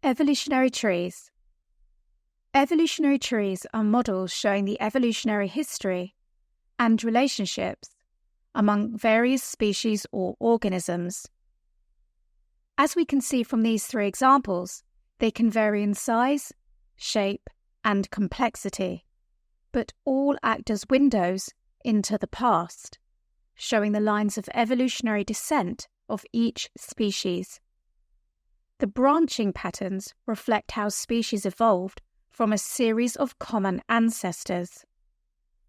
Evolutionary trees. Evolutionary trees are models showing the evolutionary history and relationships among various species or organisms. As we can see from these three examples, they can vary in size, shape, and complexity, but all act as windows into the past, showing the lines of evolutionary descent of each species. The branching patterns reflect how species evolved from a series of common ancestors,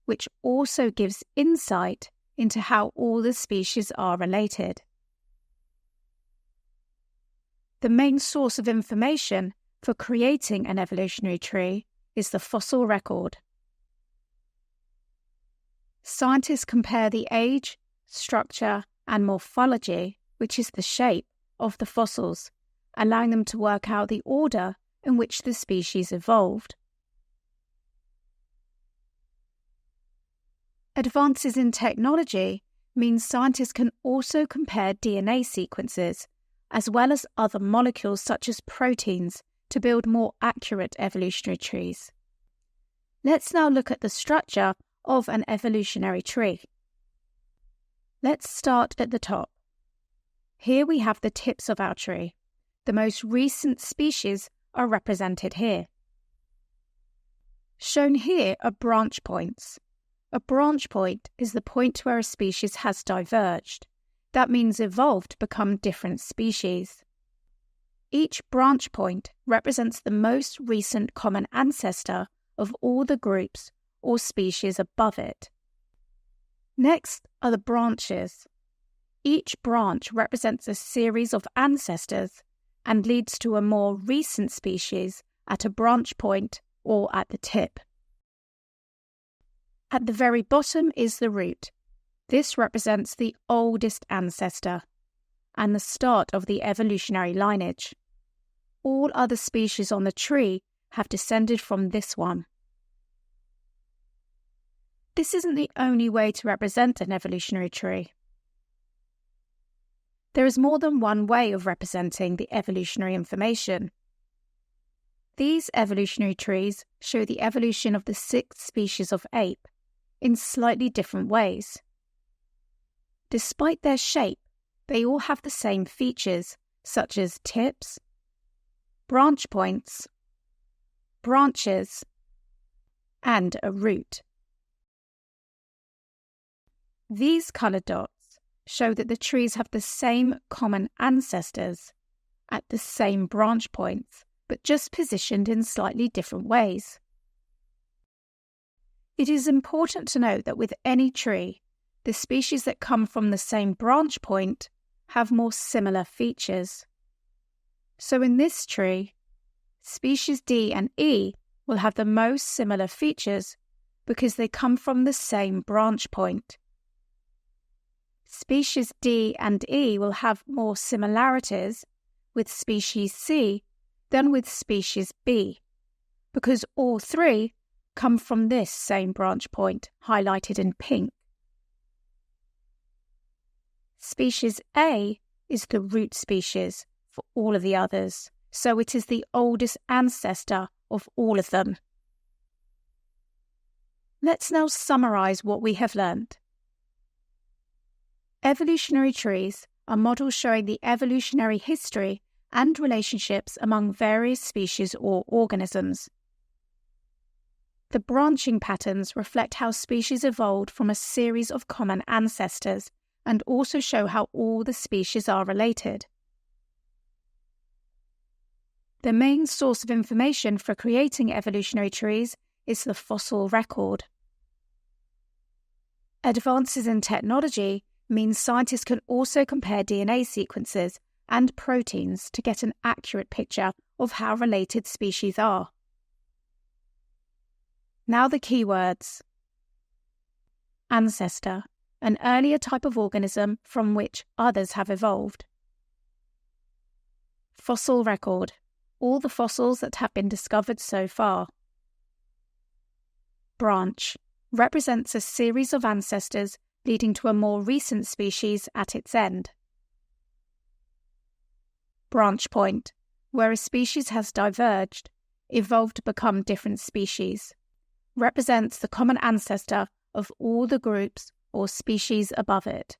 which also gives insight into how all the species are related. The main source of information for creating an evolutionary tree is the fossil record. Scientists compare the age, structure, and morphology, which is the shape, of the fossils, allowing them to work out the order in which the species evolved. Advances in technology mean scientists can also compare DNA sequences, as well as other molecules such as proteins, to build more accurate evolutionary trees. Let's now look at the structure of an evolutionary tree. Let's start at the top. Here we have the tips of our tree. The most recent species are represented here. Shown here are branch points. A branch point is the point where a species has diverged. That means evolved to become different species. Each branch point represents the most recent common ancestor of all the groups or species above it. Next are the branches. Each branch represents a series of ancestors and leads to a more recent species at a branch point or at the tip. At the very bottom is the root. This represents the oldest ancestor and the start of the evolutionary lineage. All other species on the tree have descended from this one. This isn't the only way to represent an evolutionary tree. There is more than one way of representing the evolutionary information. These evolutionary trees show the evolution of the 6 species of ape in slightly different ways. Despite their shape, they all have the same features, such as tips, branch points, branches, and a root. These coloured dots show that the trees have the same common ancestors at the same branch points, but just positioned in slightly different ways. It is important to note that with any tree, the species that come from the same branch point have more similar features. So in this tree, species D and E will have the most similar features because they come from the same branch point. Species D and E will have more similarities with species C than with species B, because all 3 come from this same branch point, highlighted in pink. Species A is the root species for all of the others, so it is the oldest ancestor of all of them. Let's now summarize what we have learned. Evolutionary trees are models showing the evolutionary history and relationships among various species or organisms. The branching patterns reflect how species evolved from a series of common ancestors and also show how all the species are related. The main source of information for creating evolutionary trees is the fossil record. Advances in technology means scientists can also compare DNA sequences and proteins to get an accurate picture of how related species are. Now the keywords. Ancestor, an earlier type of organism from which others have evolved. Fossil record, all the fossils that have been discovered so far. Branch, represents a series of ancestors leading to a more recent species at its end. Branch point, where a species has diverged, evolved to become different species, represents the common ancestor of all the groups or species above it.